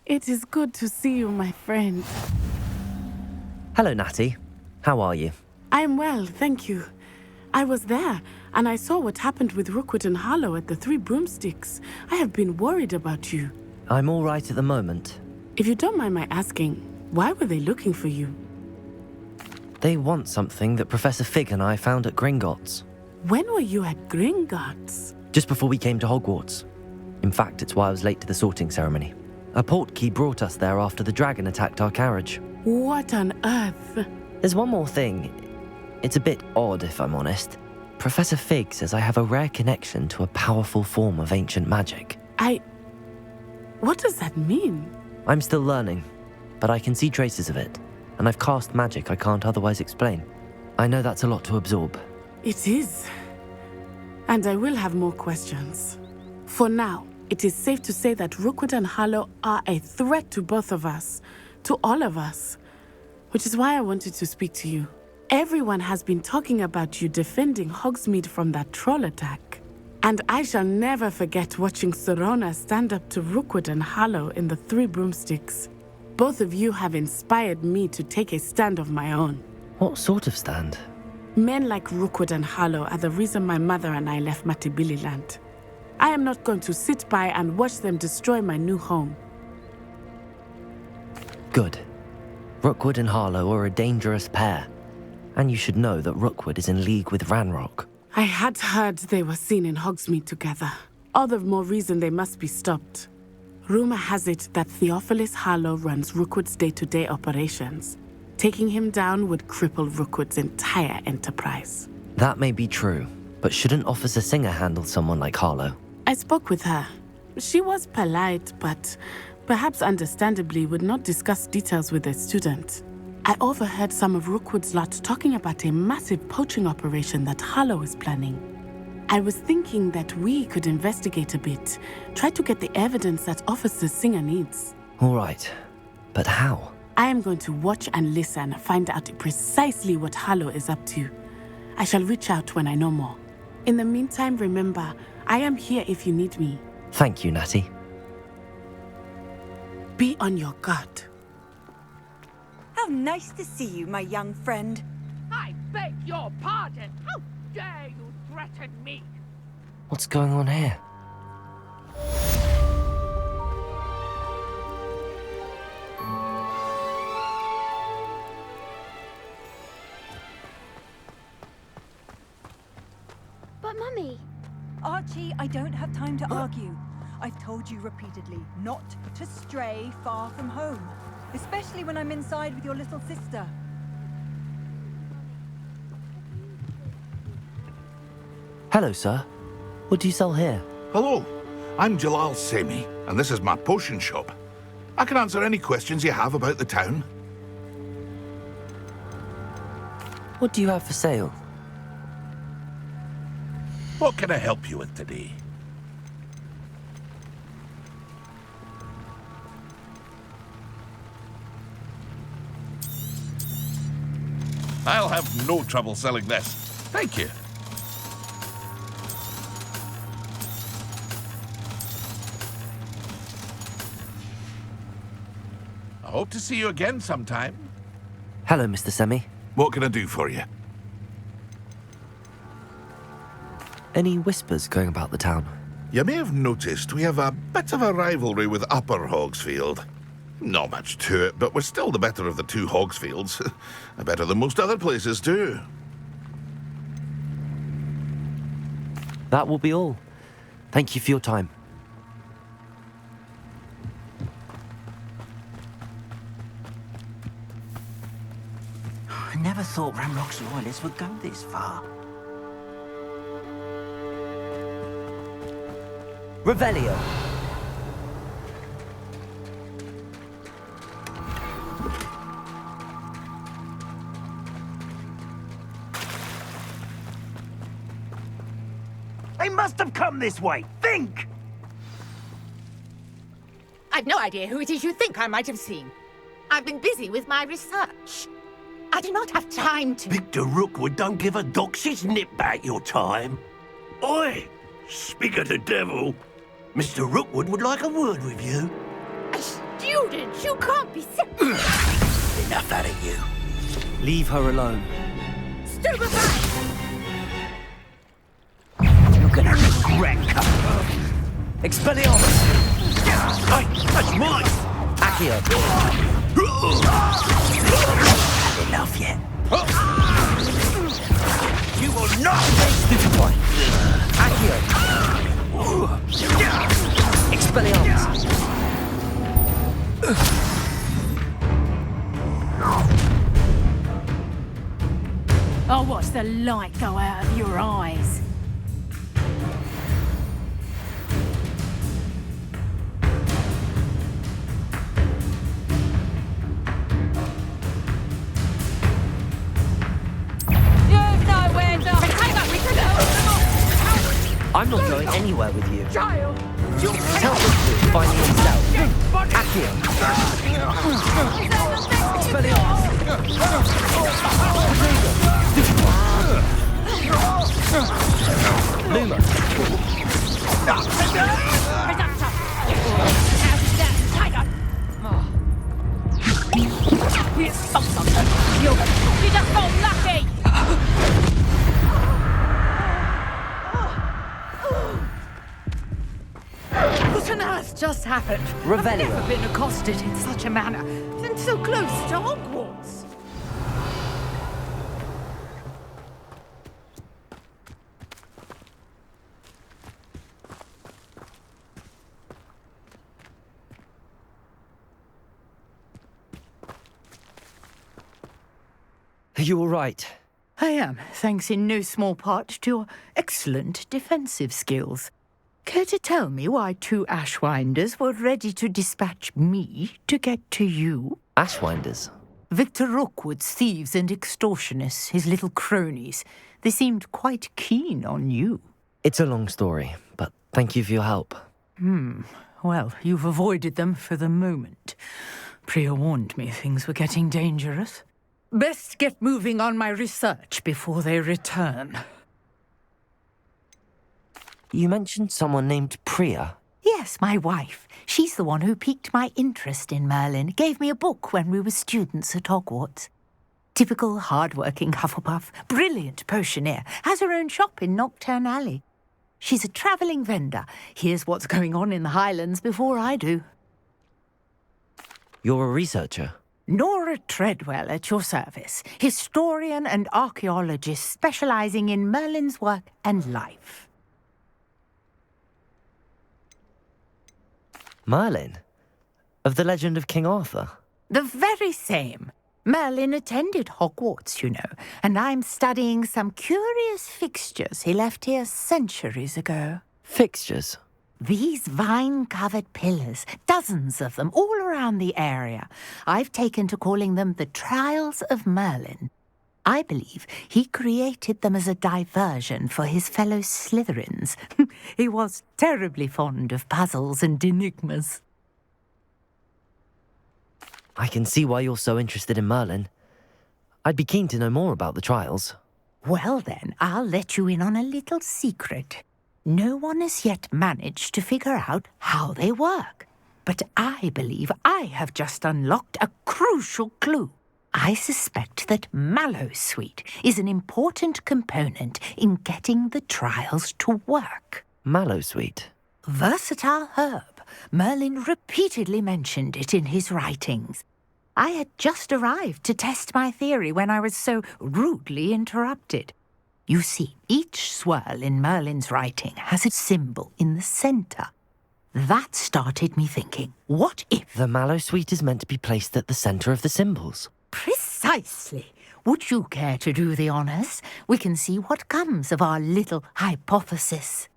It is good to see you, my friend. Hello, Natty. How are you? I am well, thank you. I was there, and I saw what happened with Rookwood and Harlow at the Three Broomsticks. I have been worried about you. I'm all right at the moment. If you don't mind my asking, why were they looking for you? They want something that Professor Fig and I found at Gringotts. When were you at Gringotts? Just before we came to Hogwarts. In fact, it's why I was late to the sorting ceremony. A portkey brought us there after the dragon attacked our carriage. What on earth? There's one more thing. It's a bit odd, if I'm honest. Professor Fig says I have a rare connection to a powerful form of ancient magic. What does that mean? I'm still learning, but I can see traces of it, and I've cast magic I can't otherwise explain. I know that's a lot to absorb. It is. And I will have more questions. For now, it is safe to say that Rookwood and Harlow are a threat to both of us, to all of us, which is why I wanted to speak to you. Everyone has been talking about you defending Hogsmeade from that troll attack. And I shall never forget watching Serona stand up to Rookwood and Harlow in the Three Broomsticks. Both of you have inspired me to take a stand of my own. What sort of stand? Men like Rookwood and Harlow are the reason my mother and I left Matibililand. I am not going to sit by and watch them destroy my new home. Good. Rookwood and Harlow are a dangerous pair. And you should know that Rookwood is in league with Ranrock. I had heard they were seen in Hogsmeade together. All the more reason they must be stopped. Rumor has it that Theophilus Harlow runs Rookwood's day-to-day operations. Taking him down would cripple Rookwood's entire enterprise. That may be true, but shouldn't Officer Singer handle someone like Harlow? I spoke with her. She was polite, but perhaps understandably would not discuss details with a student. I overheard some of Rookwood's lot talking about a massive poaching operation that Harlow is planning. I was thinking that we could investigate a bit, try to get the evidence that Officer Singer needs. All right, but how? I am going to watch and listen, find out precisely what Harlow is up to. I shall reach out when I know more. In the meantime, remember, I am here if you need me. Thank you, Natty. Be on your guard. How nice to see you, my young friend. I beg your pardon. How dare you threaten me? What's going on here? But Mummy... Archie, I don't have time to argue. I've told you repeatedly not to stray far from home. Especially when I'm inside with your little sister. Hello, sir. What do you sell here? Hello, I'm Jalal Semi, and this is my potion shop. I can answer any questions you have about the town. What do you have for sale? What can I help you with today? I'll have no trouble selling this. Thank you. I hope to see you again sometime. Hello, Mr. Semi. What can I do for you? Any whispers going about the town? You may have noticed we have a bit of a rivalry with Upper Hogsfield. Not much to it, but we're still the better of the two Hogsfields. Better than most other places, too. That will be all. Thank you for your time. I never thought Ranrock's loyalists would go this far. Revelio. They must have come this way. Think! I've no idea who it is you think I might have seen. I've been busy with my research. I do not have time to... Victor Rookwood don't give a doxy's nip back your time. Oi! Speak of the devil. Mr. Rookwood would like a word with you. A stupid Prudence, you can't be Enough out of you. Leave her alone. stupefied! You're gonna regret coming. Expelliarmus! That's mine! Accio! Had enough yet? You will not Stupefy! Accio! Expelliarmus! I'll watch the light go out of your eyes. I'm not going anywhere with you. Child! Tell him to find me himself. Accio! Expelliarmus! Luma! You just got lucky! What on earth just happened? Revelio. I've never been accosted in such a manner, and so close to Hogwarts. Are you all right? I am, thanks in no small part to your excellent defensive skills. Care to tell me why two Ashwinders were ready to dispatch me to get to you? Ashwinders? Victor Rookwood's thieves and extortionists, his little cronies. They seemed quite keen on you. It's a long story, but thank you for your help. Well, you've avoided them for the moment. Priya warned me things were getting dangerous. Best get moving on my research before they return. You mentioned someone named Priya. Yes, my wife. She's the one who piqued my interest in Merlin. Gave me a book when we were students at Hogwarts. Typical hard-working Hufflepuff, brilliant potioneer, has her own shop in Knockturn Alley. She's a travelling vendor. Hears what's going on in the Highlands before I do. You're a researcher? Nora Treadwell at your service, historian and archaeologist specialising in Merlin's work and life. Merlin? Of the legend of King Arthur? The very same. Merlin attended Hogwarts, you know, and I'm studying some curious fixtures he left here centuries ago. Fixtures? These vine-covered pillars, dozens of them, all around the area. I've taken to calling them the Trials of Merlin. I believe he created them as a diversion for his fellow Slytherins. He was terribly fond of puzzles and enigmas. I can see why you're so interested in Merlin. I'd be keen to know more about the trials. Well then, I'll let you in on a little secret. No one has yet managed to figure out how they work. But I believe I have just unlocked a crucial clue. I suspect that Mallowsweet is an important component in getting the trials to work. Mallowsweet? Versatile herb. Merlin repeatedly mentioned it in his writings. I had just arrived to test my theory when I was so rudely interrupted. You see, each swirl in Merlin's writing has a symbol in the centre. That started me thinking, what if... The Mallowsweet is meant to be placed at the centre of the symbols. Precisely. Would you care to do the honours? We can see what comes of our little hypothesis.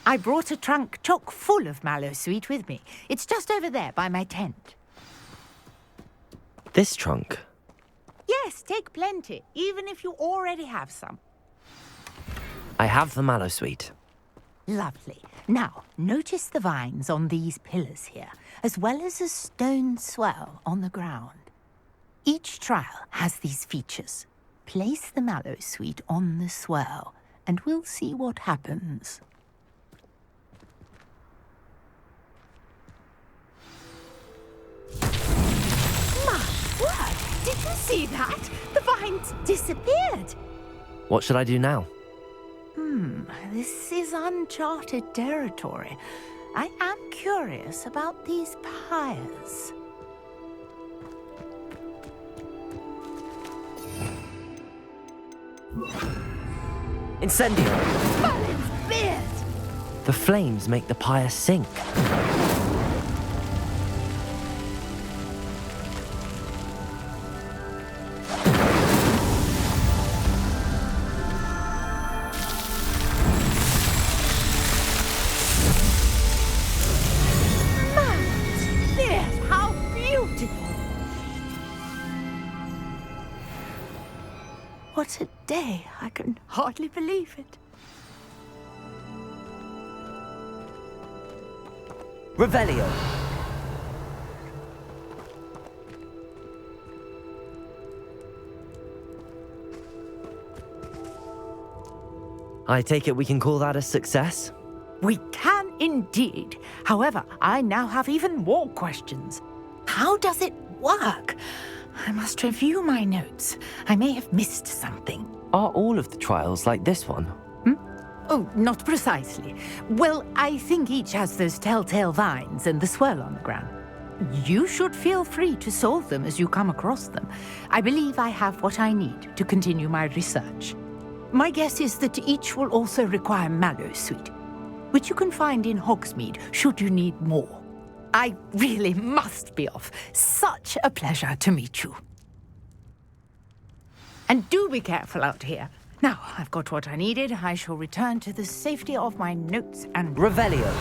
I brought a trunk chock full of Mallowsweet with me. It's just over there by my tent. This trunk? Yes, take plenty, even if you already have some. I have the Mallowsweet. Lovely. Now, notice the vines on these pillars here, as well as a stone swell on the ground. Each trial has these features. Place the Mallowsweet on the swell, and we'll see what happens. see that? The vines disappeared. What should I do now? This is uncharted territory. I am curious about these pyres. Incendio! Merlin's beard! The flames make the pyre sink. Merlin's beard! How beautiful! What a day! I can hardly believe it. Revelio! I take it we can call that a success? We can indeed. However, I now have even more questions. How does it work? I must review my notes. I may have missed something. Are all of the trials like this one? Oh, not precisely. Well, I think each has those telltale vines and the swirl on the ground. You should feel free to solve them as you come across them. I believe I have what I need to continue my research. My guess is that each will also require mallow sweet, which you can find in Hogsmeade should you need more. I really must be off. Such a pleasure to meet you. And do be careful out here. Now, I've got what I needed. I shall return to the safety of my notes and... Revelio!